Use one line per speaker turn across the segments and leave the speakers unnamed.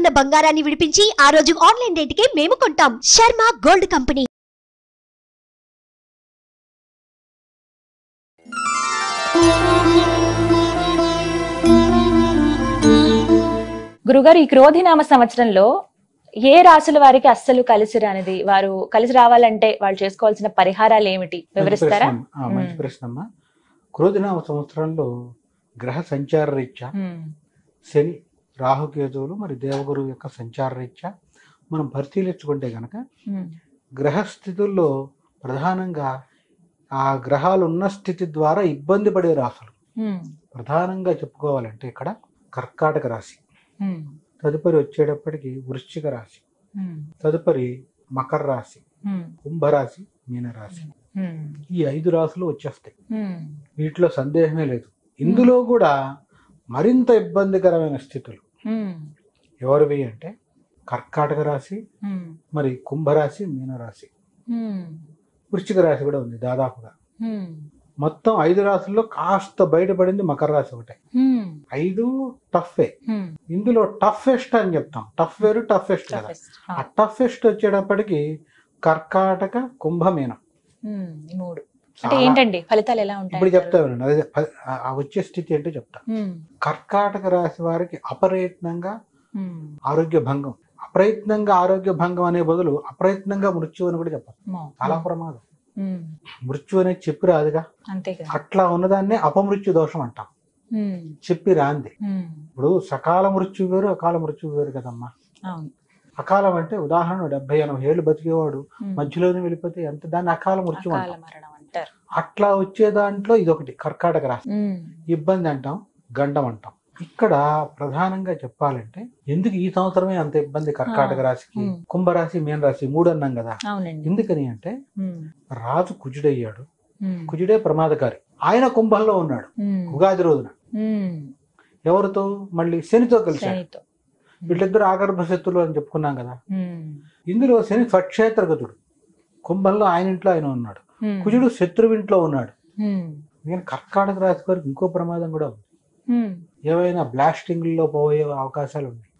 గ్రాముల బంగారాన్ని విడిపించి ఆ రోజు ఆన్లైన్ రేటుకే మేము కొంటాం. Sharma gold company.
గురుగారు, ఈ క్రోధినామ సంవత్సరంలో ఏ రాశుల వారికి అస్సలు కలిసి రానిది, వారు కలిసి రావాలంటే వాళ్ళు చేసుకోవాల్సిన పరిహారాలు ఏమిటి వివరిస్తారా?
మంచి ప్రశ్న అమ్మా. క్రోధినామ సంవత్సరంలో గ్రహ సంచార రీత్యా శని, రాహుకేతువులు మరి దేవగురువు యొక్క సంచార రీత్యా మనం పరిశీలించుకుంటే గనక గ్రహస్థితుల్లో ప్రధానంగా ఆ గ్రహాలు ఉన్న స్థితి ద్వారా ఇబ్బంది పడే రాశులు ప్రధానంగా చెప్పుకోవాలంటే ఇక్కడ కర్కాటక రాశి, తదుపరి వచ్చేటప్పటికి వృశ్చిక రాశి, తదుపరి మకర రాశి, కుంభరాశి, మీనరాశి. ఈ 5 రాశులు వచ్చేస్తాయి. వీటిలో సందేహమే లేదు. ఇందులో కూడా మరింత ఇబ్బందికరమైన స్థితులు ఎవరివి అంటే కర్కాటక రాశి, మరి కుంభరాశి, మీనరాశి, వృశ్చిక రాశి కూడా ఉంది దాదాపుగా. మొత్తం 5 రాశుల్లో కాస్త బయటపడింది మకర రాశి ఒకటే. 5 టఫే. ఇందులో టఫెస్ట్ అని చెప్తాం. టఫ్ వేరు, టఫెస్ట్ కదా. ఆ టఫెస్ట్ వచ్చేటప్పటికి కర్కాటక, కుంభ, మీనం.
ఏంటండి ఫలితాలు ఎలా ఉంటాయి
ఇప్పుడు చెప్తా వినండి. అదే వచ్చే స్థితి ఏంటో చెప్తా. కర్కాటక రాశి వారికి అప్రయత్నంగా ఆరోగ్య భంగం. అప్రయత్నంగా ఆరోగ్య భంగం అనే బదులు అప్రయత్నంగా మృత్యు అని కూడా చెప్పాలి. చాలా ప్రమాదం. మృత్యు అనేది చెప్పి రాదుగా. అట్లా ఉన్నదాన్నే అపమృత్యు దోషం అంటాం. చెప్పి రాంది. ఇప్పుడు సకాల మృత్యు వేరు, అకాల మృత్యు వేరు కదమ్మా. అకాలం అంటే ఉదాహరణ 70-80 ఏళ్ళు బతికేవాడు మధ్యలోనే వెళ్ళిపోతే ఎంత, దాన్ని అకాల మృత్యు అంటాం. అట్లా వచ్చే దాంట్లో ఇదొకటి కర్కాటక రాశి. ఇబ్బంది అంటాం, గండం అంటాం. ఇక్కడ ప్రధానంగా చెప్పాలంటే ఎందుకు ఈ సంవత్సరమే అంత ఇబ్బంది కర్కాటక రాశికి, కుంభరాశి, మీన రాశి 3 అన్నాం కదా. ఎందుకని అంటే రాజు కుజుడయ్యాడు. కుజుడే ప్రమాదకారి. ఆయన కుంభంలో ఉన్నాడు ఉగాది రోజున. ఎవరితో? మళ్ళీ శనితో కలిశాడు. వీళ్ళిద్దరు ఆగర్భ శత్రులు అని చెప్పుకున్నాం కదా. ఇందులో శని స్వక్షేత్రగతుడు. కుంభంలో ఆయన ఇంట్లో ఆయన ఉన్నాడు. కుజుడు శత్రువింట్లో ఉన్నాడు. నేను కర్కాటక రాశి వారికి ఇంకో ప్రమాదం కూడా ఉంది. ఏవైనా బ్లాస్టింగ్లో పోయే అవకాశాలు ఉన్నాయి.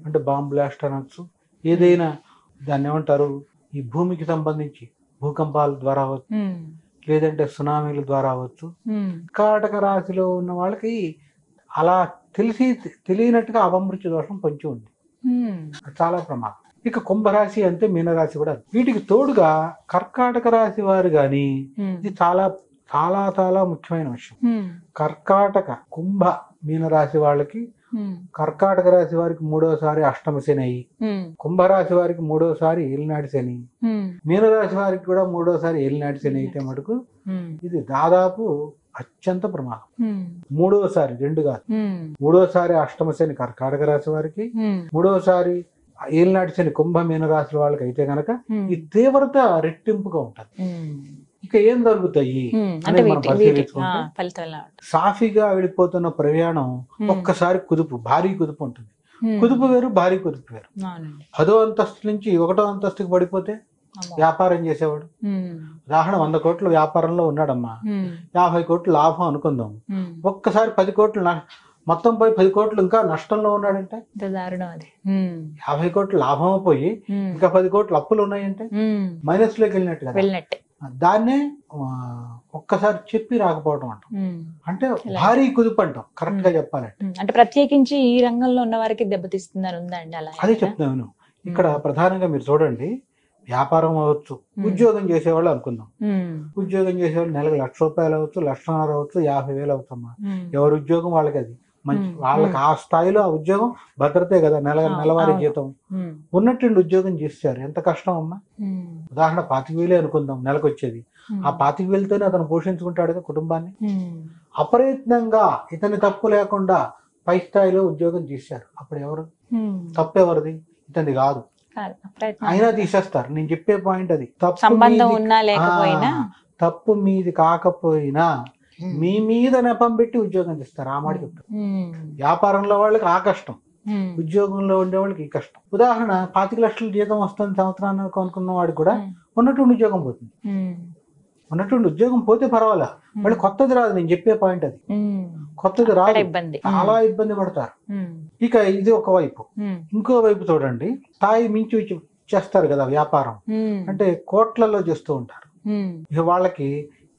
అంటే బాంబ్ బ్లాస్ట్ అనొచ్చు, ఏదైనా దాన్ని ఏమంటారు, ఈ భూమికి సంబంధించి భూకంపాల ద్వారా అవ్వచ్చు, లేదంటే సునామీల ద్వారా అవ్వచ్చు. కర్కాటక రాశిలో ఉన్న వాళ్ళకి అలా తెలియనట్టుగా అపమృత్యు దోషం పొంచి ఉంది. చాలా ప్రమాదం. ఇక కుంభరాశి అంతే, మీనరాశి కూడా. వీటికి తోడుగా కర్కాటక రాశి వారు గాని, ఇది చాలా చాలా చాలా ముఖ్యమైన విషయం. కర్కాటక, కుంభ, మీనరాశి వాళ్ళకి, కర్కాటక రాశి వారికి 3వసారి అష్టమ శని అయ్యి, కుంభరాశి వారికి 3వసారి ఏలినాటి శని, మీనరాశి వారికి కూడా 3వసారి ఏలినాటి శని అయితే మటుకు ఇది దాదాపు అత్యంత ప్రమాదం. 3వసారి, 2 కాదు, 3వసారి అష్టమ శని కర్కాటక రాశి వారికి, 3వసారి ఏలినాటి శని కుంభ, మీనరాశి వాళ్ళకి అయితే గనక ఈ తీవ్రత రెట్టింపుగా ఉంటుంది. ఇక ఏం జరుగుతాయి అనేది మనం పరిశీలించుకుంటే, సాఫీగా వెళ్ళిపోతున్న ప్రయాణం ఒక్కసారి కుదుపు, భారీ కుదుపు ఉంటుంది. కుదుపు వేరు, భారీ కుదుపు వేరు. 10వ అంతస్తు నుంచి 1వ అంతస్తుకి పడిపోతే వ్యాపారం చేసేవాడు, ఉదాహరణ 100 కోట్ల వ్యాపారంలో ఉన్నాడమ్మా, 50 కోట్లు లాభం అనుకుందాం. ఒక్కసారి 10 కోట్లు మొత్తం పోయి 10 కోట్లు ఇంకా నష్టంలో ఉన్నాడంటే 50 కోట్లు లాభం పోయి ఇంకా 10 కోట్లు అప్పులు ఉన్నాయంటే మైనస్ లోకి వెళ్ళినట్టు కదా. దాన్నే ఒక్కసారి చెప్పి రాకపోవడం అంటాం. అంటే భారీ కుదుపు అంటాం కరెక్ట్ గా చెప్పాలంటే.
అంటే ప్రత్యేకించి ఈ రంగంలో ఉన్న వారికి దెబ్బతీస్తుందని ఉందండి అలా?
అదే చెప్తున్నాను. ఇక్కడ ప్రధానంగా మీరు చూడండి, వ్యాపారం అవ్వచ్చు, ఉద్యోగం చేసేవాళ్ళు అనుకుందాం. ఉద్యోగం చేసేవాళ్ళు నెలకు ₹1,00,000 అవ్వచ్చు, ₹1,50,000 అవ్వచ్చు, 50,000 అవుతామా. ఎవరి ఉద్యోగం వాళ్ళకి అది మంచి, వాళ్ళకి ఆ స్థాయిలో ఆ ఉద్యోగం భద్రతే కదా. నెలవారీ జీతం ఉన్నట్టుండి ఉద్యోగం చేశారు. ఎంత కష్టం అమ్మా. ఉదాహరణ 25,000 అనుకుందాం నెలకు వచ్చేది. ఆ 25,000తోనే అతను పోషించుకుంటాడు కుటుంబాన్ని. అప్రయత్నంగా ఇతని తప్పు లేకుండా పై స్థాయిలో ఉద్యోగం చేశారు. అప్పుడు ఎవరు తప్పు? ఎవరిది? ఇతనిది కాదు. అయినా తీసేస్తారు. నేను చెప్పే పాయింట్ అది. తప్పు మీది కాకపోయినా మీ మీద నెపం పెట్టి ఉద్యోగం చేస్తారు. ఆ మాట చెప్తారు. వ్యాపారంలో వాళ్ళకి ఆ కష్టం, ఉద్యోగంలో ఉండే వాళ్ళకి ఈ కష్టం. ఉదాహరణ 25 లక్షల జీతం వస్తుంది సంవత్సరానికి అనుకున్న వాడికి కూడా ఉన్నటువంటి ఉద్యోగం పోతుంది. ఉన్నటువంటి ఉద్యోగం పోతే పర్వాలా, మళ్ళీ కొత్తది రాదు. నేను చెప్పే పాయింట్ అది, కొత్తది రాదు,
ఇబ్బంది,
చాలా ఇబ్బంది పడతారు. ఇక ఇది ఒక వైపు. ఇంకో వైపు చూడండి, స్థాయి మించి చేస్తారు కదా వ్యాపారం, అంటే కోట్లలో చేస్తూ ఉంటారు. ఇక వాళ్ళకి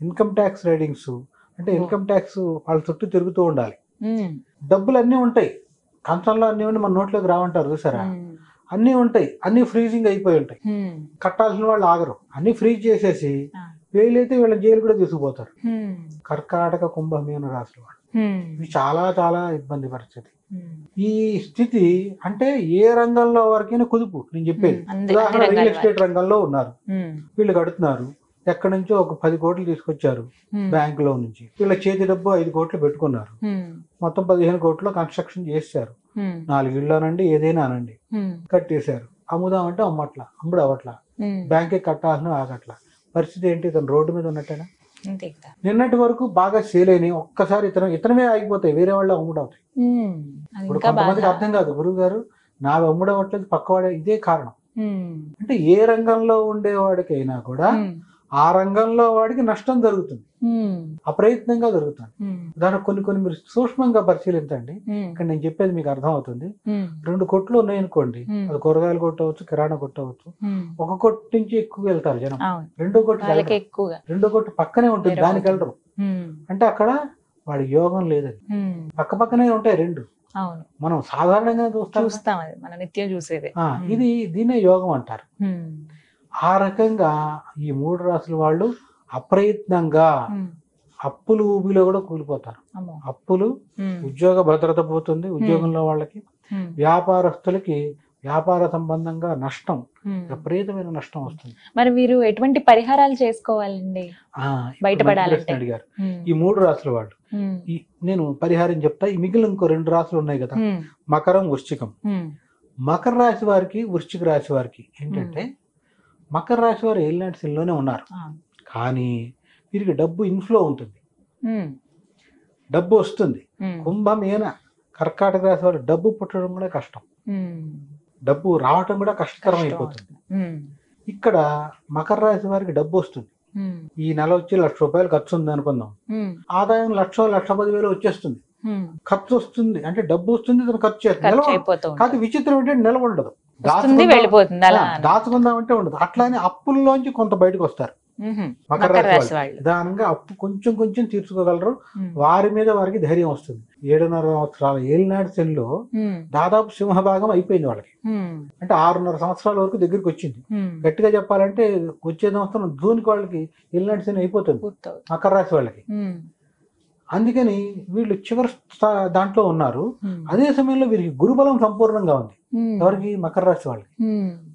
ఇన్కమ్ ట్యాక్స్ రైడింగ్స్, అంటే ఇన్కమ్ ట్యాక్స్ వాళ్ళ చుట్టూ తిరుగుతూ ఉండాలి. డబ్బులు అన్నీ ఉంటాయి, కంచంలో అన్ని ఉండి మన నోట్లోకి రావంటారు చూసారా, అన్నీ ఉంటాయి, అన్ని ఫ్రీజింగ్ అయిపోయి ఉంటాయి. కట్టాల్సిన వాళ్ళు ఆగరు, అన్ని ఫ్రీజ్ చేసేసి వీళ్ళైతే వీళ్ళ జైలు కూడా తీసుకుపోతారు. కర్కాటక కుంభమీన రాశుల వాళ్ళు ఇది చాలా చాలా ఇబ్బంది పరిస్థితి. ఈ స్థితి అంటే ఏ రంగంలో వరకైనా కుదుపు. నేను చెప్పేది ఉదాహరణ, రియల్ ఎస్టేట్ రంగంలో ఉన్నారు, వీళ్ళు కడుతున్నారు, ఎక్కడి నుంచో ఒక 10 కోట్లు తీసుకొచ్చారు బ్యాంకులో నుంచి, వీళ్ళ చేతి డబ్బు 5 కోట్లు పెట్టుకున్నారు, మొత్తం 15 కోట్లు కన్స్ట్రక్షన్ చేశారు. 4 ఇళ్ళనండి ఏదైనా అనండి కట్టేశారు. అమ్ముదామంటే అమ్మట్లా, అమ్ముడు అవట్లా, బ్యాంకే కట్టాల్సిన ఆగట్లా. పరిస్థితి ఏంటి? ఇతను రోడ్డు మీద ఉన్నట్టేనా? నిన్నటి వరకు బాగా సేల్ అయినాయి, ఒక్కసారి ఇతనమే ఆగిపోతాయి, వేరే వాళ్ళు అమ్ముడు అవుతాయి. ఇప్పుడు కొంతమందికి అర్థం కాదు, గురువు గారు నావి అమ్ముడు అవ్వట్లేదు, పక్కవాడే. ఇదే కారణం. అంటే ఏ రంగంలో ఉండేవాడికైనా కూడా ఆ రంగంలో వాడికి నష్టం జరుగుతుంది, అప్రయత్నంగా జరుగుతుంది. దానికి కొన్ని మీరు సూక్ష్మంగా పరిశీలించండి. ఇక్కడ నేను చెప్పేది మీకు అర్థం అవుతుంది. 2 కొట్లు ఉన్నాయనుకోండి, అది కూరగాయలు కొట్టవచ్చు, కిరాణా కొట్టవచ్చు. ఒక కొట్టు నుంచి ఎక్కువ వెళ్తారు జనం, రెండో కొట్టు పక్కనే ఉంటుంది, దానికి వెళ్ళరు. అంటే అక్కడ వాడి యోగం లేదని. పక్క పక్కనే ఉంటాయి రెండు, మనం సాధారణంగా చూస్తాం,
మనం నిత్యం చూసేది.
ఇది దీనే యోగం అంటారు. ఆ రకంగా ఈ 3 రాసుల వాళ్ళు అప్రయత్నంగా అప్పులు ఊబిలో కూడా కూలిపోతారు. అప్పులు, ఉద్యోగ భద్రత పోతుంది ఉద్యోగంలో వాళ్ళకి, వ్యాపారస్తులకి వ్యాపార సంబంధంగా నష్టం, విపరీతమైన నష్టం వస్తుంది.
మరి మీరు ఎటువంటి పరిహారాలు చేసుకోవాలండి బయటపడాలంటే?
అడిగారు ఈ 3 రాసుల వాళ్ళు. నేను పరిహారం చెప్తా. ఈ మిగిలిన ఇంకో 2 రాసులు ఉన్నాయి కదా, మకరం, వృశ్చికం. మకర రాశి వారికి, వృశ్చిక రాశి వారికి ఏంటంటే, మకర రాశి వారు ఏలినాటి శనిలోనే ఉన్నారు, కానీ వీరికి డబ్బు ఇన్ఫ్లో ఉంటుంది, డబ్బు వస్తుంది. కుంభమేన కర్కాటక రాశి వారు డబ్బు పుట్టడం కూడా కష్టం, డబ్బు రావటం కూడా కష్టతరం అయిపోతుంది. ఇక్కడ మకర రాశి వారికి డబ్బు వస్తుంది, ఈ నెల వచ్చి 1,00,000 రూపాయలు ఖర్చు ఉంది అనుకుందాం, ఆదాయం 1,00,000-1,10,000 వచ్చేస్తుంది. ఖర్చు వస్తుంది అంటే డబ్బు వస్తుంది, ఖర్చు చేస్తుంది. కాదు విచిత్రం ఏంటంటే నిలవ ఉండదు, దాచుకుందామంటే ఉండదు. అట్లానే అప్పుల్లోంచి కొంత బయటకు వస్తారు మకర రాశి వాళ్ళు. నిదానంగా అప్పు కొంచెం కొంచెం తీర్చుకోగలరు, వారి మీద వారికి ధైర్యం వస్తుంది. 7.5 సంవత్సరాల ఏలినాటి శనిలో దాదాపు సింహభాగం అయిపోయింది వాళ్ళకి. అంటే 6.5 సంవత్సరాల వరకు దగ్గరికి వచ్చింది. గట్టిగా చెప్పాలంటే వచ్చే సంవత్సరం జూన్కి వాళ్ళకి ఏలినాటి శని అయిపోతుంది మకర రాశి వాళ్ళకి. అందుకని వీళ్ళు చివరి దాంట్లో ఉన్నారు. అదే సమయంలో వీరికి గురుబలం సంపూర్ణంగా ఉంది. ఎవరికి? మకర రాశి వాళ్ళకి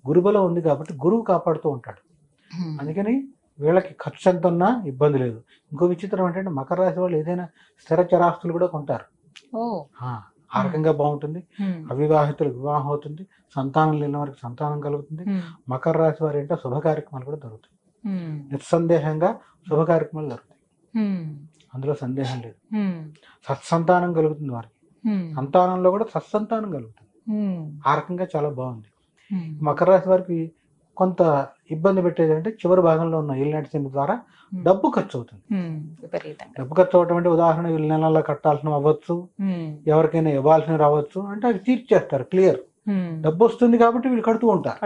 గురుబలం ఉంది కాబట్టి గురువు కాపాడుతూ ఉంటాడు. అందుకని వీళ్ళకి ఖర్చు ఎంత ఉన్నా ఇబ్బంది లేదు. ఇంకో విచిత్రం ఏంటంటే మకర రాశి వాళ్ళు ఏదైనా స్థిర చరాస్తులు కూడా కొంటారు. ఆ రకంగా బాగుంటుంది. అవివాహితులకు వివాహం అవుతుంది, సంతానం లేని వారికి సంతానం కలుగుతుంది. మకర రాశి వారి అంటే శుభ కార్యక్రమాలు కూడా జరుగుతాయి, నిస్సందేహంగా శుభ కార్యక్రమాలు జరుగుతాయి, అందులో సందేహం లేదు. సత్సంతానం కలుగుతుంది వారికి, సంతానంలో కూడా సత్సంతానం కలుగుతుంది. ఆ రకంగా చాలా బాగుంది. మకర రాశి వారికి కొంత ఇబ్బంది పెట్టేది అంటే చివరి భాగంలో ఉన్న ఏలినాటి శని ద్వారా డబ్బు ఖర్చు అవుతుంది. డబ్బు ఖర్చు అవటం అంటే ఉదాహరణ వీళ్ళు నెలల్లో కట్టాల్సిన అవ్వచ్చు, ఎవరికైనా ఇవ్వాల్సిన రావచ్చు, అంటే అవి తీర్చేస్తారు, క్లియర్. డబ్బు వస్తుంది కాబట్టి వీళ్ళు కడుతూ ఉంటారు.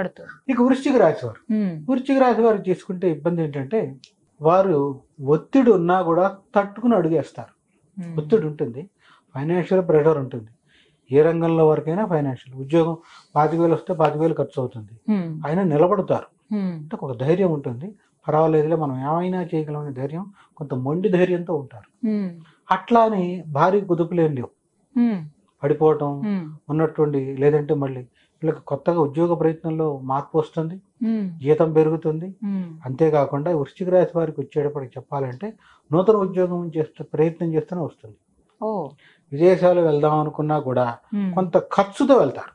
ఇక వృశ్చిక రాశి వారు, వృశ్చిక రాశి వారు తీసుకుంటే ఇబ్బంది ఏంటంటే, వారు ఒత్తిడి ఉన్నా కూడా తట్టుకుని అడుగేస్తారు. ఒత్తిడి ఉంటుంది, ఫైనాన్షియల్ ప్రెషర్ ఉంటుంది. ఏ రంగంలో వరకైనా ఫైనాన్షియల్, ఉద్యోగం 25,000 వస్తే 25,000 ఖర్చు అవుతుంది, అయినా నిలబడతారు. అంటే ఒక ధైర్యం ఉంటుంది, పర్వాలేదులే మనం ఏమైనా చేయగలమనే ధైర్యం, కొంత మొండి ధైర్యంతో ఉంటారు. అట్లానే భారీ కుదుపులేం లేవు, పడిపోవటం ఉన్నటువంటి, లేదంటే మళ్ళీ వీళ్ళకి కొత్తగా ఉద్యోగ ప్రయత్నంలో మార్పు వస్తుంది, జీతం పెరుగుతుంది. అంతేకాకుండా వృశ్చిక రాశి వారికి వచ్చేటప్పటికి చెప్పాలంటే నూతన ఉద్యోగం ప్రయత్నం చేస్తూనే వస్తుంది. విదేశాలు వెళ్దాం అనుకున్నా కూడా కొంత ఖర్చుతో వెళ్తారు,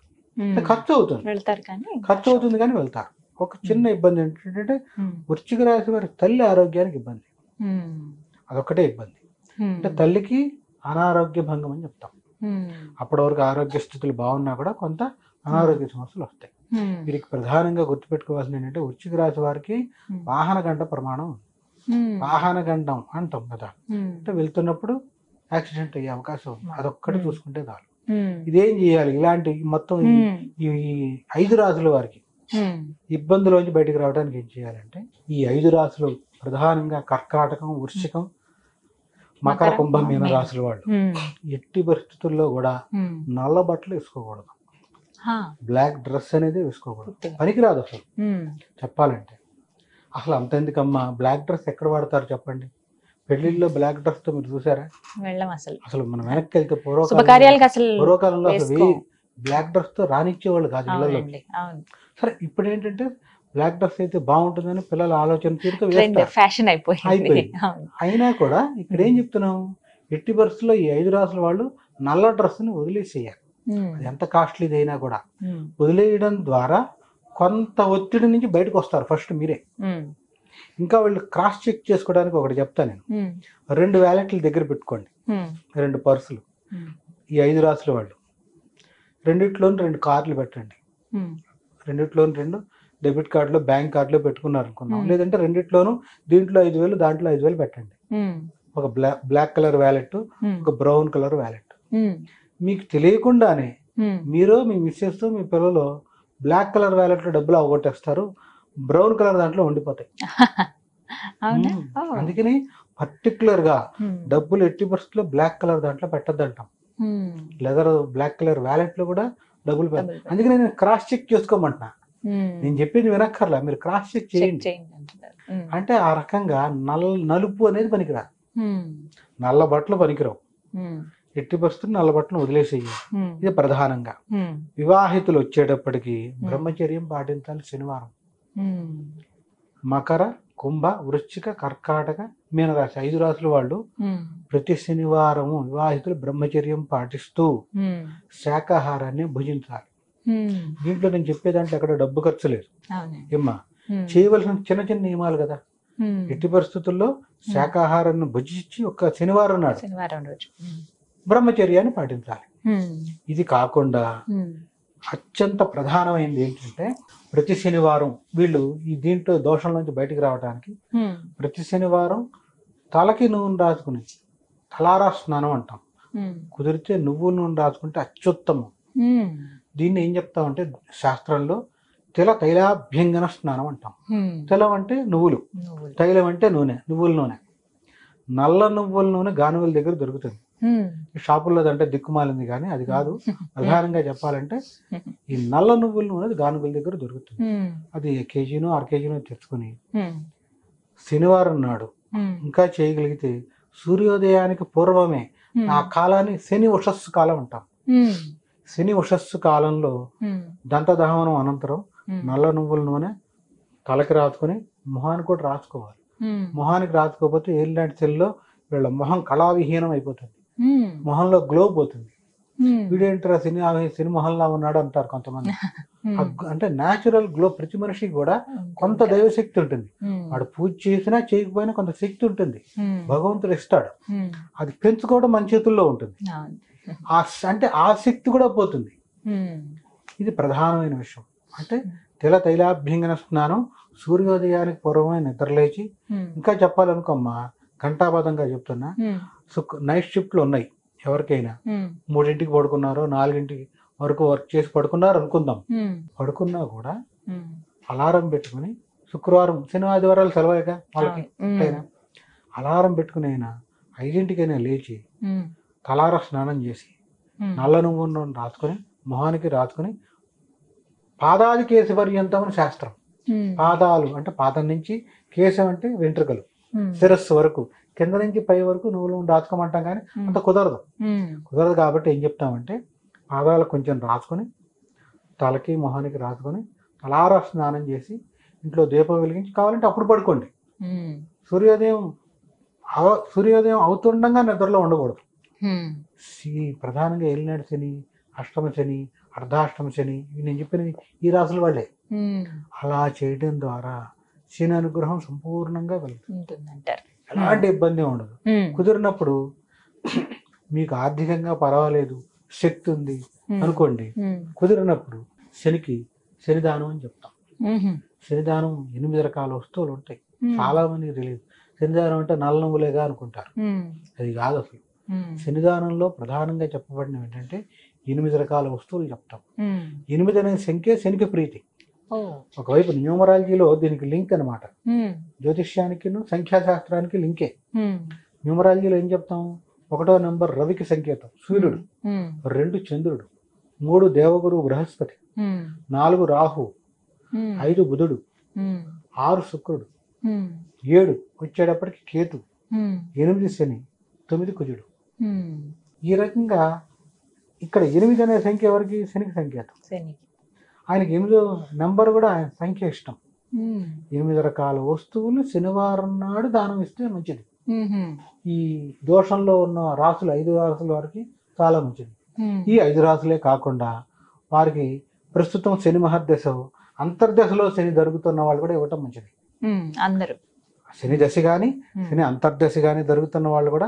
ఖర్చు అవుతుంది కానీ వెళ్తారు. ఒక చిన్న ఇబ్బంది ఏంటంటే వృశ్చిక రాశి వారి తల్లి ఆరోగ్యానికి ఇబ్బంది, అదొక్కటే ఇబ్బంది. అంటే తల్లికి అనారోగ్య భంగం అని చెప్తాం. అప్పటి వరకు ఆరోగ్య స్థితులు బాగున్నా కూడా కొంత అనారోగ్య సమస్యలు వస్తాయి. వీరికి ప్రధానంగా గుర్తుపెట్టుకోవాల్సింది ఏంటంటే వృశ్చిక రాశి వారికి వాహన గంట ప్రమాణం. వాహన గండం అంటాం కదా, అంటే వెళ్తున్నప్పుడు యాక్సిడెంట్ అయ్యే అవకాశం ఉంది. అదొక్కటి చూసుకుంటే చాలు. ఇదేం చేయాలి? ఇలాంటి మొత్తం ఈ 5 రాసుల వారికి ఇబ్బందులోంచి బయటకు రావడానికి ఏం చేయాలంటే, ఈ 5 రాసులు ప్రధానంగా కర్కాటకం, వృశ్చికం, మకర, కుంభం, మీన రాసుల వాళ్ళు ఎట్టి పరిస్థితుల్లో కూడా నల్ల బట్టలు వేసుకోకూడదు. బ్లాక్ డ్రెస్ అనేది వేసుకోకూడదు, పనికిరాదు అసలు చెప్పాలంటే. అసలు అంత ఎందుకమ్మా, బ్లాక్ డ్రెస్ ఎక్కడ వాడతారు చెప్పండి? పెళ్లిళ్ళలో బ్లాక్ డ్రెస్ తో మీరు చూసారా? అసలు మనం వెనక్కి వెళ్తే పూర్వకాలంలో అసలు బ్లాక్ డ్రెస్ తో రానిచ్చేవాళ్ళు కాదు ఇళ్లలో. సరే, ఇప్పుడు ఏంటంటే బ్లాక్ డ్రెస్ అయితే బాగుంటుందని పిల్లల ఆలోచన తీరుతో
ఫ్యాషన్ అయిపోయింది.
అయినా కూడా ఇక్కడ ఏం చెప్తున్నాం, ఎట్టి పరిస్థితుల్లో ఈ 5 రాసుల వాళ్ళు నల్ల డ్రెస్ ని వదిలేసేయాలి. అది ఎంత కాస్ట్లీది అయినా కూడా వదిలేయడం ద్వారా కొంత ఒత్తిడి నుంచి బయటకు వస్తారు ఫస్ట్ మీరే. ఇంకా వాళ్ళు క్రాస్ చెక్ చేసుకోవడానికి ఒకటి చెప్తాను నేను. 2 వ్యాలెట్లు దగ్గర పెట్టుకోండి, 2 పర్సులు. ఈ 5 రాసుల వాళ్ళు రెండిట్లోనూ 2 కార్డులు పెట్టండి. రెండిట్లోనూ 2 డెబిట్ కార్డులో, బ్యాంక్ కార్డులో పెట్టుకున్నారు అనుకున్నాం. లేదంటే రెండిట్లోనూ దీంట్లో 5,000, దాంట్లో 5,000 పెట్టండి. ఒక బ్లాక్ కలర్ వ్యాలెట్, ఒక బ్రౌన్ కలర్ వ్యాలెట్. మీకు తెలియకుండానే మీరు, మీ మిస్సెస్, మీ పిల్లలు బ్లాక్ కలర్ వ్యాలెట్ లో డబ్బులు అవగొట్టేస్తారు, బ్రౌన్ కలర్ దాంట్లో ఉండిపోతాయి. అందుకని పర్టికులర్ గా డబ్బులు ఎట్టి పరిస్థితుల్లో బ్లాక్ కలర్ దాంట్లో పెట్టద్దంటాం. లెదర్ బ్లాక్ కలర్ వ్యాలెట్ లో కూడా డబ్బులు పెట్టాలి. అందుకని నేను క్రాస్ చెక్ చేసుకోమంటున్నా. నేను చెప్పింది వినక్కర్లా, మీరు క్రాస్ చెక్ చేయండి. అంటే ఆ రకంగా నలుపు అనేది పనికిరాదు, నల్ల బట్టలు పనికిరావు. ఎట్టి పరిస్థితులు నల్ల బట్టలు వదిలేసేయి. ఇది ప్రధానంగా. వివాహితులు వచ్చేటప్పటికి బ్రహ్మచర్యం పాటించాలి శనివారం. మకర, కుంభ, వృశ్చిక, కర్కాటక, మీనరాశి 5 రాశుల వాళ్ళు ప్రతి శనివారము వివాహితులు బ్రహ్మచర్యం పాటిస్తూ శాకాహారాన్ని భుజించాలి. దీంట్లో నేను చెప్పేదాంట్లో ఎక్కడ డబ్బు ఖర్చు లేదు. ఏమ్మా, చేయవలసిన చిన్న చిన్న నియమాలు కదా. ఎట్టి పరిస్థితుల్లో శాకాహారాన్ని భుజించి ఒక శనివారం నాడు బ్రహ్మచర్యాన్ని పాటించాలి. ఇది కాకుండా అత్యంత ప్రధానమైనది ఏంటంటే, ప్రతి శనివారం వీళ్ళు ఈ దీంట్లో దోషం నుంచి బయటికి రావడానికి ప్రతి శనివారం తలకి నూనె రాసుకుని తలారా స్నానం అంటాం. కుదిరితే నువ్వుల నూనె రాసుకుంటే అత్యుత్తమం. దీన్ని ఏం చెప్తామంటే శాస్త్రంలో తైలాభ్యంగన స్నానం అంటాం. తెలం అంటే నువ్వులు, తైలం అంటే నూనె, నువ్వుల నూనె. నల్ల నువ్వుల నూనె గానుగల దగ్గర దొరుకుతుంది. షాపుల్లో అంటే దిక్కుమాలింది, కానీ అది కాదు. ప్రధానంగా చెప్పాలంటే ఈ నల్ల నువ్వుల నూనె గానుగల దగ్గర దొరుకుతుంది. అది కేజీనో 1/2 కేజీనో తెచ్చుకుని శనివారం నాడు ఇంకా చేయగలిగితే సూర్యోదయానికి పూర్వమే ఆ కాలాన్ని శని ఉషస్సు కాలం అంటాం. శని ఉషస్సు కాలంలో దంతదహనం అనంతరం నల్ల నువ్వుల నూనె తలకి రాసుకొని మొహానికి కూడా రాసుకోవాలి. మొహానికి రాసుకోకపోతే ఏలినాటి చెల్లో వీళ్ళ మొహం కళావిహీనం అయిపోతుంది, మొహంలో గ్లో పోతుంది. వీడేంటారా శని మొహంలా ఉన్నాడు అంటారు కొంతమంది. అంటే న్యాచురల్ గ్లో ప్రతి మనిషికి కూడా కొంత దైవశక్తి ఉంటుంది. వాడు పూజ చేసినా చేయకపోయినా కొంత శక్తి ఉంటుంది, భగవంతుడు ఇస్తాడు. అది పెంచుకోవడం మన చేతుల్లో ఉంటుంది. అంటే ఆ శక్తి కూడా పోతుంది. ఇది ప్రధానమైన విషయం. అంటే తైలాభ్యంగన స్నానం సూర్యోదయానికి పూర్వమే నిద్రలేచి, ఇంకా చెప్పాలనుకోమ్మా ఘంటాబద్ధంగా చెప్తున్నా, నైట్ షిఫ్ట్లు ఉన్నాయి ఎవరికైనా, 3ంటికి పడుకున్నారో 4ంటి వరకు వర్క్ చేసి పడుకున్నారు అనుకుందాం. పడుకున్నా కూడా అలారం పెట్టుకుని, శుక్రవారం శని ఆదివారాలు సెలవుగా వాళ్ళకి అయినా అలారం పెట్టుకుని అయినా 5ంటికైనా లేచి తలార స్నానం చేసి నల్ల నువ్వుల నూనె రాసుకొని మొహానికి రాసుకొని, పాదాది కేశ పర్యంతం అని శాస్త్రం. పాదాలు అంటే పాదం నుంచి, కేశం అంటే వెంట్రుకలు, శిరస్సు వరకు, కింద నుంచి పై వరకు నువ్వుల నూనె రాసుకోమంటాం. కానీ అంత కుదరదు కాబట్టి ఏం చెప్తామంటే, పాదాలు కొంచెం రాసుకొని తలకి మొహానికి రాసుకొని తలారా స్నానం చేసి ఇంట్లో దీపం వెలిగించి కావాలంటే అప్పుడు పడుకోండి. సూర్యోదయం అవుతుండగా నిద్రలో ఉండకూడదు. ప్రధానంగా ఏలినాడు శని, అష్టమ శని, అర్ధాష్టమ శని, నేను చెప్పిన ఈ రాసుల వాళ్ళే. అలా చేయడం ద్వారా శని అనుగ్రహం సంపూర్ణంగా వెళ్తుందంటారు. ఎలాంటి ఇబ్బంది ఉండదు. కుదిరినప్పుడు మీకు ఆర్థికంగా పర్వాలేదు, శక్తి ఉంది అనుకోండి, కుదిరినప్పుడు శనిదానం అని చెప్తాం. శనిదానం 8 రకాల వస్తువులు ఉంటాయి, చాలా మందికి తెలియదు. శనిదానం అంటే నల్ల నువ్వులేగా అనుకుంటారు. అది కాదు అసలు. శనిదానంలో ప్రధానంగా చెప్పబడినవి ఏంటంటే 8 రకాల వస్తువులు చెప్తాం. 8 అనే సంఖ్య శనికి ప్రీతి. ఒకవైపు న్యూమరాలజీలో దీనికి లింక్ అనమాట. జ్యోతిష్యానికి సంఖ్యాశాస్త్రానికి లింకే. న్యూమరాలజీలో ఏం చెప్తాం? 1వ నెంబర్ రవికి సంకేతం సూర్యుడు, 2 చంద్రుడు, 3 దేవగురు బృహస్పతి, 4 రాహు, 5 బుధుడు, 6 శుక్రుడు, 7 వచ్చేటప్పటికి కేతు, 8 శని, 9 కుజుడు. ఈ రకంగా ఇక్కడ 8 అనే సంఖ్య ఎవరికి? శనికి సంకేతం. ఆయనకి 8వ నెంబర్ కూడా ఆయన సంఖ్య ఇష్టం. 8 రకాల వస్తువులు శనివారం నాడు దానం ఇస్తే మంచిది. ఈ దోషంలో ఉన్న రాసులు 5 రాసుల వారికి చాలా మంచిది. ఈ 5 రాసులే కాకుండా వారికి ప్రస్తుతం శని మహర్దశ, అంతర్దశలో శని జరుగుతున్న వాళ్ళు కూడా ఇవ్వటం మంచిది.
అందరూ
శని దశ కానీ శని అంతర్దశ కానీ జరుగుతున్న వాళ్ళు కూడా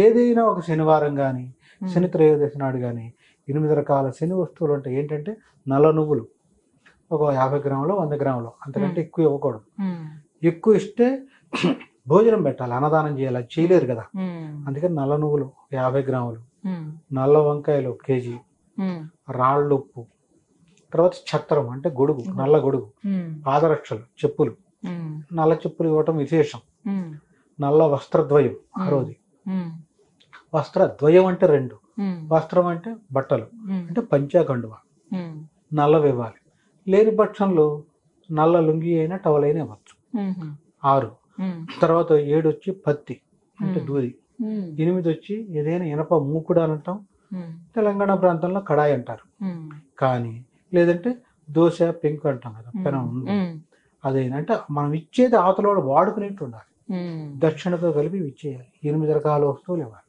ఏదైనా ఒక శనివారం కానీ శని త్రయోదశి నాడు కానీ 8 రకాల శని వస్తువులు ఉంటాయి. ఏంటంటే నల్ల నువ్వులు ఒక 50 గ్రాములు 100 గ్రాములు, అంతకంటే ఎక్కువ ఇవ్వకూడదు. ఎక్కువ ఇస్తే భోజనం పెట్టాలి, అన్నదానం చేయాలి, అది చేయలేరు కదా. అందుకని నల్ల నువ్వులు 50 గ్రాములు, నల్ల వంకాయలు 1 కేజీ, రాళ్ళుప్పు, తర్వాత ఛత్రం అంటే గొడుగు, నల్ల గొడుగు, పాదరక్షలు, చెప్పులు, నల్ల చెప్పులు ఇవ్వటం విశేషం. నల్ల వస్త్రద్వయం ఆ రోజు. వస్త్రద్వయం అంటే 2, వస్త్రం అంటే బట్టలు, అంటే పంచాకండువ నల్లవి ఇవ్వాలి. లేని పక్షంలో నల్ల లుంగి అయినా టవల్ అయినా ఇవ్వచ్చు. 6 తర్వాత 7 వచ్చి పత్తి అంటే దూది, 8 వచ్చి ఏదైనా ఇనప మూకుడు అని అంటాం, తెలంగాణ ప్రాంతంలో కడాయి అంటారు. కానీ లేదంటే దోశ పెంకు అంటాం కదా, పెనం ఉంది, అదైనా అంటే మనం ఇచ్చేది అవతల వాడుకునేట్టు ఉండాలి. దక్షిణతో కలిపి ఇచ్చేయాలి. 8 రకాల వస్తువులు ఇవ్వాలి.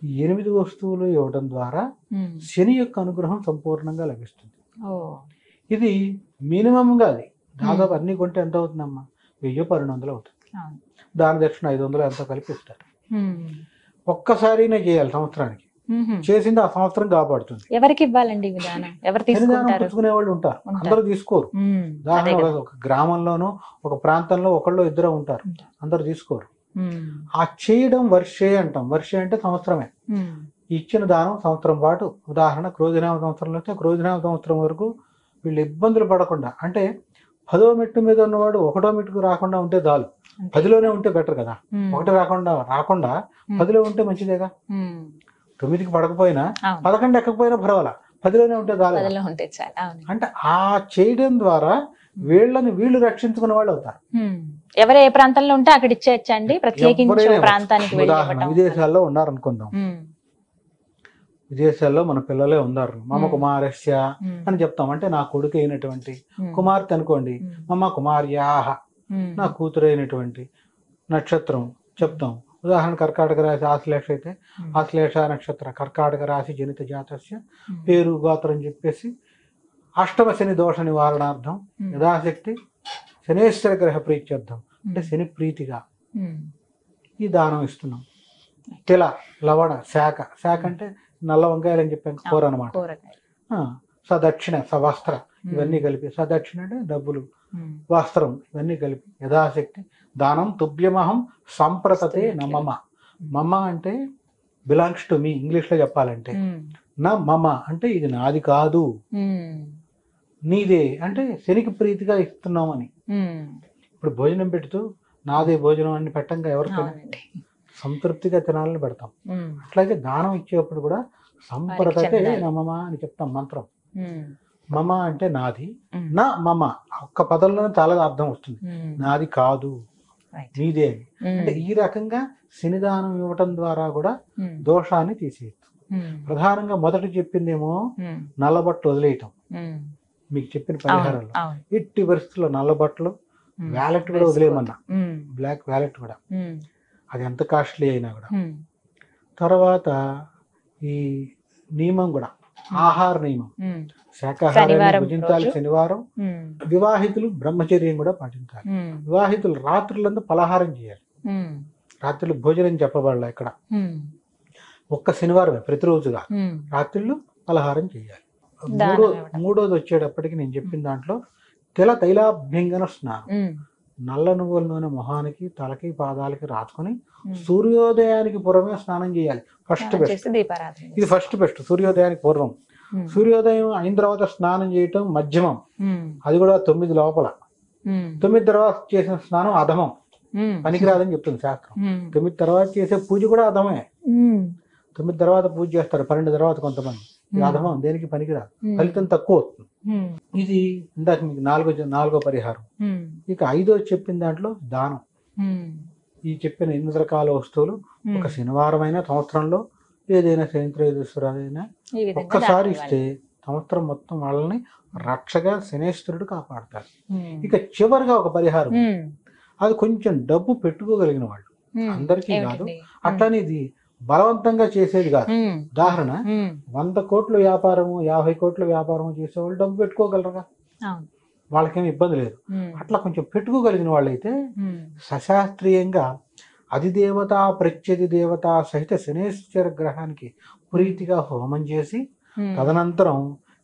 ఈ 8 వస్తువులు ఇవ్వడం ద్వారా శని యొక్క అనుగ్రహం సంపూర్ణంగా లభిస్తుంది. ఇది మినిమంగా, అది దాదాపు అన్ని కొంటే ఎంత అవుతుందమ్మా? 1000-1200 అవుతుంది. దాని దక్షిణ 500 ఎంతో కలిపి ఇస్తారు. ఒక్కసారినే చేయాలి సంవత్సరానికి. చేసింది ఆ సంవత్సరం కాపాడుతుంది.
ఎవరికి ఇవ్వాలండి విధానం? ఎవరు తీసుకుంటారు? పుచ్చుకునే
వాళ్ళు ఉంటారు, అందరూ తీసుకోరు. ఉదాహరణ ఒక గ్రామంలోనూ ఒక ప్రాంతంలో ఒకళ్ళు ఇద్దరు ఉంటారు, అందరూ తీసుకోరు. ఆ చేయడం వర్షే అంటాం. వర్షే అంటే సంవత్సరమే. ఇచ్చిన దానం సంవత్సరం పాటు. ఉదాహరణ క్రోధినామ సంవత్సరంలో వస్తే క్రోధినామ సంవత్సరం వరకు వీళ్ళు ఇబ్బందులు పడకుండా, అంటే 10వ మెట్టు మీద ఉన్నవాడు 1వ మెట్టుకు రాకుండా ఉంటే చాలు. 10లోనే ఉంటే బెటర్ కదా. 1 రాకుండా 10లో ఉంటే మంచిదేగా. 9కి పడకపోయినా 11 ఎక్కకపోయినా పర్వాలా, 10లోనే ఉంటే చాలు. అంటే ఆ చేయడం ద్వారా వీళ్ళు రక్షించుకున్న వాళ్ళు అవుతారు.
ఎవరు ఏ ప్రాంతంలో ఉంటే అక్కడ ఇచ్చేయచ్చండి. ప్రత్యేకించి ప్రాంతానికి
విదేశాల్లో ఉన్నారనుకుందాం, విదేశాల్లో మన పిల్లలే ఉన్నారు, మమ కుమారస్య అని చెప్తాం. అంటే నా కొడుకు అయినటువంటి కుమార్తె అనుకోండి, మమ కుమార్యాహ, నా కూతురు అయినటువంటి నక్షత్రం చెప్తాం. ఉదాహరణ కర్కాటక రాశి ఆశ్లేష అయితే ఆశ్లేష నక్షత్ర కర్కాటక రాశి జనిత జాతస్య పేరు గోత్రం చెప్పేసి అష్టమ శని దోష నివారణార్థం యథాశక్తి శనేశ్వర గ్రహ ప్రీత్యర్థం, అంటే శని ప్రీతిగా ఈ దానం ఇస్తున్నాం. తిల, లవణ, శాఖ. శాఖ అంటే నల్ల వంకాయలు అని చెప్పాను, కూర అనమాట. సదక్షిణ, సవస్త్ర, ఇవన్నీ కలిపి. సదక్షిణ అంటే డబ్బులు, వస్త్రం, ఇవన్నీ కలిపి యథాశక్తి దానం. తుభ్యమహం సంప్రతతే నమమ. మమ అంటే బిలాంగ్స్ టు మీ, ఇంగ్లీష్లో చెప్పాలంటే. నా మమ అంటే ఇది నాది కాదు, నీదే, అంటే శనికి ప్రీతిగా ఇస్తున్నామని. ఇప్పుడు భోజనం పెడుతూ నాదే భోజనం అని పెట్టంగా ఎవరికైనా సంతృప్తిగా తినాలని పెడతాం. అట్లాగే దానం ఇచ్చేటప్పుడు కూడా సంప్రతతే నమమ అని చెప్తాం మంత్రం. మమ అంటే నాది, నా మమ ఒక్క పదంలోనే చాలా అర్థం వస్తుంది. నాది కాదు, నీదే అని. అంటే ఈ రకంగా శనిదానం ఇవ్వటం ద్వారా కూడా దోషాన్ని తీసేయచ్చు. ప్రధానంగా మొదట చెప్పిందేమో నల్లబట్టలు వదిలేయటం, మీకు చెప్పిన పరిహారాలు. ఎట్టి పరిస్థితుల్లో నల్లబట్టలు, వ్యాలెట్ కూడా వదిలేయమన్నా, బ్లాక్ వ్యాలెట్ కూడా, అది ఎంత కాస్ట్లీ అయినా కూడా. తర్వాత ఈ నియమం కూడా, ఆహార నియమం, శాకాహారాన్ని భుజించాలి శనివారం. వివాహితులు బ్రహ్మచర్యం కూడా పాటించాలి. వివాహితులు రాత్రులంతా పలహారం చేయాలి, రాత్రులు భోజనం చెప్పబడాలి. ఇక్కడ ఒక్క శనివారమే, ప్రతిరోజుగా రాత్రులు పలహారం చేయాలి. మూడోది వచ్చేటప్పటికి నేను చెప్పిన దాంట్లో తైలాభ్యంగన స్నానం. నల్ల నువ్వుల నూనె మొహానికి, తలకి, పాదాలకి రాసుకొని సూర్యోదయానికి పూర్వమే స్నానం చేయాలి. ఫస్ట్ బెస్ట్
దీపారాధన.
ఇది ఫస్ట్ బెస్ట్. సూర్యోదయానికి పూర్వం. సూర్యోదయం అయిన తర్వాత స్నానం చేయటం మధ్యమం, అది కూడా 9 లోపల. 9 తర్వాత చేసిన స్నానం అధమం, పనికిరాదని చెప్తుంది శాస్త్రం. 9 తర్వాత చేసే పూజ కూడా అధమే. 9 తర్వాత పూజ చేస్తారు, 12 తర్వాత కొంతమంది. అధమం, దేనికి పనికిరాదు, ఫలితం తక్కువ వస్తుంది. ఇది ఇందాక మీకు నాలుగో పరిహారం. ఇక 5వ చెప్పిన దాంట్లో దానం. ఈ చెప్పిన 8 రకాల వస్తువులు ఒక శనివారం అయినా, సంవత్సరంలో ఏదైనా శనిత్రయోదశైనా ఒక్కసారి ఇస్తే సంవత్సరం మొత్తం వాళ్ళని రక్షగా శనేశ్వరుడు కాపాడతారు. ఇక చివరిగా ఒక పరిహారం, అది కొంచెం డబ్బు పెట్టుకోగలిగిన వాళ్ళు, అందరికీ కాదు, అట్లానే ఇది బలవంతంగా చేసేది కాదు. ఉదాహరణ, 100 కోట్ల వ్యాపారము, 50 కోట్ల వ్యాపారము చేసేవాళ్ళు డబ్బు పెట్టుకోగలరుగా, వాళ్ళకేమి ఇబ్బంది లేదు. అట్లా కొంచెం పెట్టుకోగలిగిన వాళ్ళైతే సశాస్త్రీయంగా అధిదేవత ప్రత్యధి దేవత సహిత శనేశ్వర గ్రహానికి ప్రీతిగా హోమం చేసి, తదనంతరం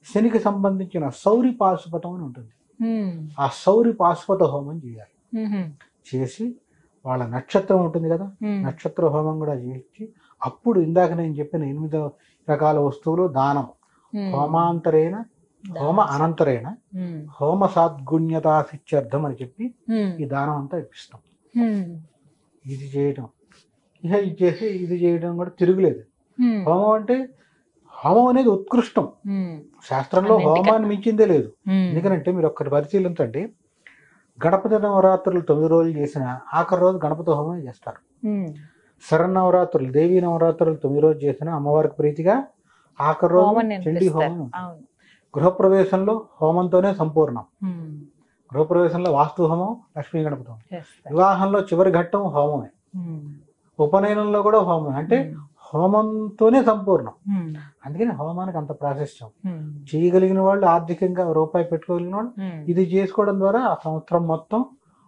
శనికి సంబంధించిన సౌరి పాశుపతం అని ఉంటుంది, ఆ సౌరి పాశుపత హోమం చేయాలి. చేసి వాళ్ళ నక్షత్రం ఉంటుంది కదా, నక్షత్ర హోమం కూడా చేసి, అప్పుడు ఇందాక నేను చెప్పిన 8 రకాల వస్తువులు దానం, హోమాంతరేణ హోమ అనంతరేణ హోమ సాద్గుణ్యతాసిత్యర్థం అని చెప్పి ఈ దానం అంతా ఇప్పిస్తాం. ఇది చేయడం, ఇక ఇది చేయడం కూడా తిరుగులేదు. హోమం అంటే, హోమం అనేది ఉత్కృష్టం. శాస్త్రంలో హోమాన్ని మించిందే లేదు. ఎందుకంటే మీరు ఒక్కటి పరిశీలించండి, గణపతి నవరాత్రులు 9 రోజులు చేసిన ఆఖరి రోజు గణపతి హోమం చేస్తారు. శరన్నవరాత్రులు, దేవీ నవరాత్రులు 9 రోజులు చేసిన అమ్మవారికి ప్రీతిగా ఆఖరి రోజు చండీ హోమం. గృహప్రవేశంలో హోమంతోనే సంపూర్ణం. గృహప్రవేశంలో వాస్తు హోమం, లక్ష్మీ గణపతి హోమం. వివాహంలో చివరి ఘట్టం హోమమే. ఉపనయనంలో కూడా హోమం, అంటే హోమంతోనే సంపూర్ణం. అందుకని హోమానికి అంత ప్రాశస్త్యం. చేయగలిగిన వాళ్ళు, ఆర్థికంగా రూపాయి పెట్టుకోగలిగిన వాళ్ళు ఇది చేసుకోవడం ద్వారా ఆ సంవత్సరం మొత్తం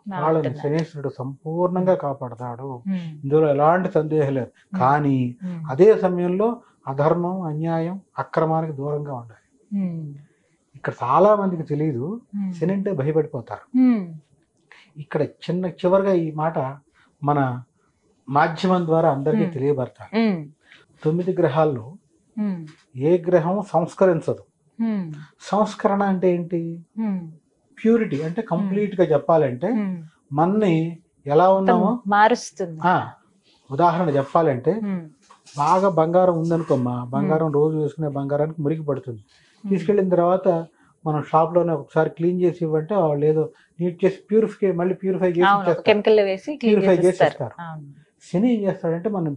వాళ్ళని శనేశ్వరుడు సంపూర్ణంగా కాపాడతాడు. ఇందులో ఎలాంటి సందేహం లేదు. కానీ అదే సమయంలో అధర్మం, అన్యాయం, అక్రమానికి దూరంగా ఉండాలి. ఇక్కడ చాలా మందికి తెలియదు, శని అంటే భయపడిపోతారు. ఇక్కడ చివరిగా ఈ మాట మన మాధ్యమం ద్వారా అందరికీ తెలియబడతారు. 9 గ్రహాల్లో ఏ గ్రహం సంస్కరించదు. సంస్కరణ అంటే ఏంటి? ప్యూరిటీ. అంటే కంప్లీట్ గా చెప్పాలంటే మన్ని ఎలా ఉన్నామో
మారుస్తుంది.
ఉదాహరణ చెప్పాలంటే, బాగా బంగారం ఉందనుకోమ్మా, బంగారం రోజు వేసుకునే బంగారానికి మురికి పడుతుంది. తీసుకెళ్ళిన తర్వాత మనం షాప్ లోనే ఒకసారి క్లీన్ చేసి ఇవ్వంటే వాళ్ళు ఏదో నీట్ చేసి మళ్ళీ ప్యూరిఫై చేసి ఇస్తారు. శని ఏం చేస్తాడంటే, మనం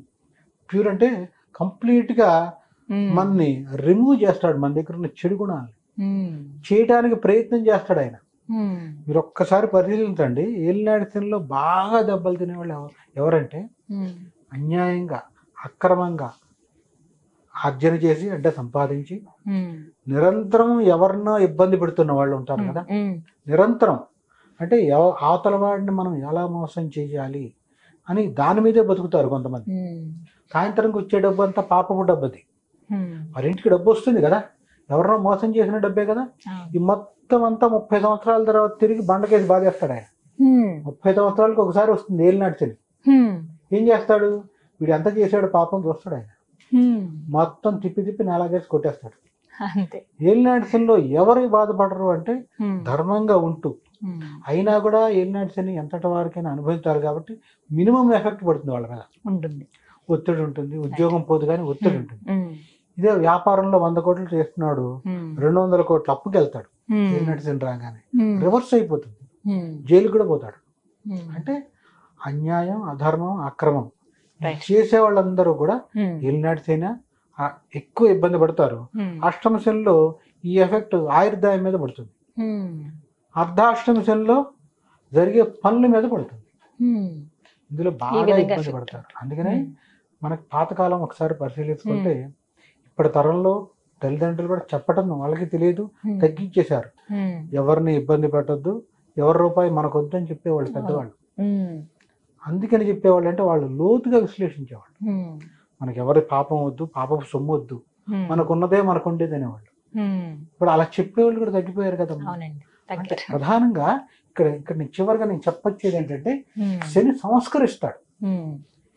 ప్యూర్ అంటే కంప్లీట్ గా మనని రిమూవ్ చేస్తాడు. మన దగ్గర ఉన్న చెడు గుణాలు చేయడానికి ప్రయత్నం చేస్తాడు ఆయన. మీరు ఒక్కసారి పరిశీలించండి, ఏలినాటి శనిలో బాగా దెబ్బలు తినేవాళ్ళు ఎవరంటే, అన్యాయంగా, అక్రమంగా ఆర్జన చేసి, అంటే సంపాదించి నిరంతరం ఎవరినో ఇబ్బంది పెడుతున్న వాళ్ళు ఉంటారు కదా. నిరంతరం అంటే అవతల వాడిని మనం ఎలా మోసం చేయాలి అని దాని మీదే బతుకుతారు కొంతమంది. సాయంత్రంకి వచ్చే డబ్బు అంతా పాపపు డబ్బుది. వారి ఇంటికి డబ్బు వస్తుంది కదా, ఎవరినో మోసం చేసిన డబ్బే కదా. ఈ మొత్తం అంతా 30 సంవత్సరాల తర్వాత తిరిగి బండకేసి బాధేస్తాడు ఆయన. 30 సంవత్సరాలకు ఒకసారి వస్తుంది ఏలినాటి శని. ఏం చేస్తాడు? వీడు ఎంత చేశాడు పాపం చూస్తాడు ఆయన. మొత్తం తిప్పి నేలాగేసి కొట్టేస్తాడు. ఏలినాటి శనిలో ఎవరు బాధపడరు అంటే, ధర్మంగా ఉంటూ అయినా కూడా ఏలినాటి శని ఎంతటి వారికైనా అనుభవించాలి కాబట్టి మినిమం ఎఫెక్ట్ పడుతుంది వాళ్ళ మీద. ఒత్తిడి ఉంటుంది, ఉద్యోగం పోదు కానీ ఒత్తిడి ఉంటుంది. ఇదే వ్యాపారంలో 100 కోట్లు చేస్తున్నాడు, 200 కోట్ల అప్పుకి వెళ్తాడు. ఏలినాటి శని రాగానే రివర్స్ అయిపోతుంది, జైలు కూడా పోతాడు. అంటే అన్యాయం, అధర్మం, అక్రమం చేసే వాళ్ళందరూ కూడా ఏలినాటి శని ఎక్కువ ఇబ్బంది పడతారు. అష్టమ శనిలో ఈ ఎఫెక్ట్ ఆయుర్దాయం మీద పడుతుంది. అర్ధాష్టమ శనిలో జరిగే పనుల మీద పడుతుంది. ఇందులో బాగా ఇబ్బంది పడతారు. అందుకనే మనకు పాతకాలం ఒకసారి పరిశీలించుకుంటే, ఇప్పటి తరంలో తల్లిదండ్రులు కూడా చెప్పటం వాళ్ళకి తెలియదు, తగ్గించేశారు. ఎవరిని ఇబ్బంది పెట్టద్దు, ఎవరి రూపాయి మనకు వద్దు అని చెప్పేవాళ్ళు పెద్దవాళ్ళు. అందుకని చెప్పేవాళ్ళు అంటే వాళ్ళు లోతుగా విశ్లేషించేవాళ్ళు. మనకి ఎవరి పాపం వద్దు, పాపపు సొమ్ము వద్దు, మనకున్నదే మనకు ఉండేది అనేవాళ్ళు. ఇప్పుడు అలా చెప్పేవాళ్ళు కూడా తగ్గిపోయారు కదా. ప్రధానంగా ఇక్కడ నేను చివరిగా నేను చెప్పొచ్చేది ఏంటంటే శని సంస్కరిస్తాడు.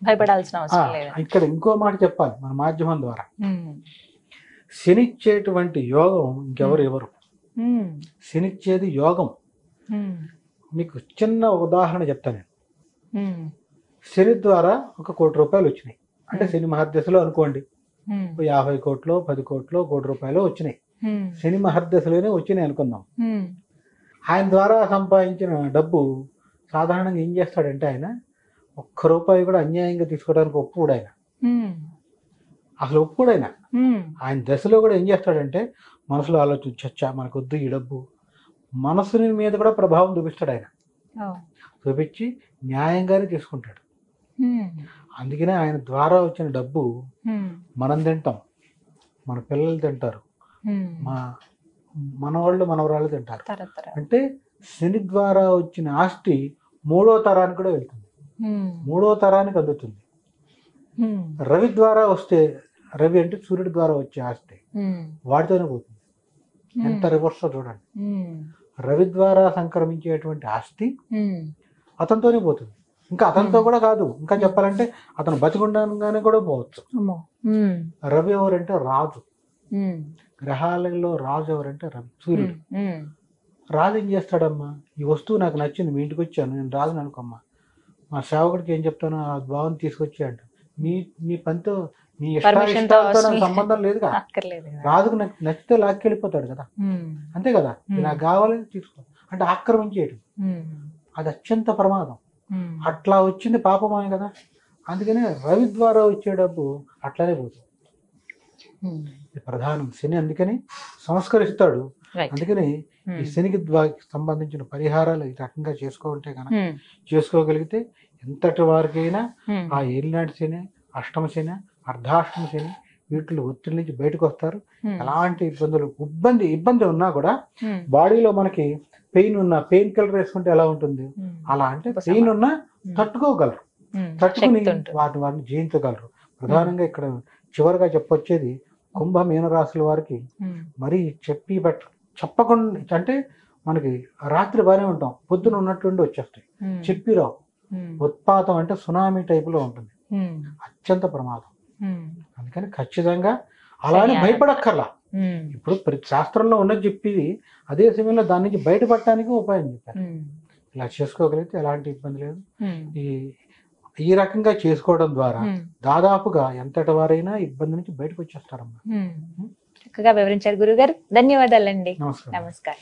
భయపడాల్సిన అవసరం లేదు.
ఇక్కడ ఇంకో మాట చెప్పాలి మన మాధ్యమం ద్వారా. శనిచ్చేటువంటి యోగం ఇంకెవరు ఎవరు. శనిచ్చేది యోగం. మీకు చిన్న ఉదాహరణ చెప్తాను నేను. శని ద్వారా 1 కోటి రూపాయలు వచ్చినాయి అంటే శని మహర్దశలో అనుకోండి 50 కోట్లు 10 కోట్లు 1 కోటి రూపాయలు వచ్చినాయి. శని మహర్దశలోనే వచ్చినాయి అనుకుందాం. ఆయన ద్వారా సంపాదించిన డబ్బు సాధారణంగా ఏం చేస్తాడంటే ఆయన 1 రూపాయి కూడా అన్యాయంగా తీసుకోవడానికి ఒప్పుకోడు ఆయన. అసలు ఒప్పుకోడు ఆయన. ఆయన దశలో కూడా ఏం చేస్తాడంటే మనసులో ఆలోచించచ్చా మనకు వద్దు ఈ డబ్బు, మనసుని మీద కూడా ప్రభావం చూపిస్తాడు ఆయన. చూపించి న్యాయంగానే తీసుకుంటాడు. అందుకనే ఆయన ద్వారా వచ్చిన డబ్బు మనం తింటాం, మన పిల్లలు తింటారు, మనవాళ్ళు మనవరాళ్ళు తింటారు. అంటే శని ద్వారా వచ్చిన ఆస్తి 3వ తరానికి కూడా వెళ్తుంది, 3వ తరానికి అందుతుంది. రవి ద్వారా వస్తే, రవి అంటే సూర్యుడి ద్వారా వచ్చే ఆస్తి వాడితోనే పోతుంది. ఎంత రివర్స్ చూడండి. రవి ద్వారా సంక్రమించేటువంటి ఆస్తి అతనితోనే పోతుంది. ఇంకా అతనితో కూడా కాదు, ఇంకా చెప్పాలంటే అతను బతికుండగానే కూడా పోవచ్చు. రవి ఎవరంటే రాజు. గ్రహాలలో రాజు ఎవరంటే రవి, సూర్యుడు. రాజు ఏం చేస్తాడమ్మా, ఈ వస్తువు నాకు నచ్చింది, మీ ఇంటికి వచ్చాను, నేను రాజుని అనుకోమ్మా, మా సేవకుడికి ఏం చెప్తాను, ఆ భావం తీసుకొచ్చి అంట మీ పనితో మీ ఇష్టాలతో నాకు సంబంధం లేదుగా. రాజుకు నచ్చితే లాక్కెళ్ళిపోతాడు కదా, అంతే కదా. నాకు కావాలని తీసుకో అంటే ఆక్రమించేయటం, అది అత్యంత ప్రమాదం. అట్లా వచ్చింది పాపమే కదా. అందుకనే రవి ద్వారా వచ్చే డబ్బు అట్లానే పోతుంది. ప్రధానం శని, అందుకని సంస్కరిస్తాడు. అందుకని ఈ శనికి సంబంధించిన పరిహారాలు ఈ రకంగా చేసుకోవాలంటే కనుక చేసుకోగలిగితే ఎంతటి వారికైనా ఆ ఏలినాటి శని, అష్టమ శని, అర్ధాష్టమ శని వీటిలో ఒత్తిడి నుంచి బయటకు వస్తారు. ఎలాంటి ఇబ్బంది ఉన్నా కూడా బాడీలో మనకి పెయిన్ ఉన్నా పెయిన్ కిల్లర్ వేసుకుంటే ఎలా ఉంటుంది అలా, అంటే పెయిన్ ఉన్నా తట్టుకోగలరు, తట్టుకుని వాటిని జయించగలరు. ప్రధానంగా ఇక్కడ చివరిగా చెప్పొచ్చేది కుంభ మీనరాశుల వారికి మరి చెప్పకుండా, అంటే మనకి రాత్రి బాగానే ఉంటాం, పొద్దున ఉన్నట్టుండి వచ్చేస్తాయి, చెప్పి రావు. ఉత్పాతం అంటే సునామీ టైపులో ఉంటుంది, అత్యంత ప్రమాదం. అందుకని ఖచ్చితంగా అలానే భయపడక్కర్లా. ఇప్పుడు ప్రతి శాస్త్రంలో ఉన్నది చెప్పి అదే సమయంలో దాని నుంచి బయటపడటానికి ఉపాయం చెప్పారు. ఇలా చేసుకోగలిగితే ఎలాంటి ఇబ్బంది లేదు. ఈ రకంగా చేసుకోవడం ద్వారా దాదాపుగా ఎంతటి వారైనా ఇబ్బంది నుంచి బయటకు వచ్చేస్తారమ్మా.
చక్కగా వివరించారు గురుగారు, ధన్యవాదాలండి.
నమస్కారం.
నమస్కారం.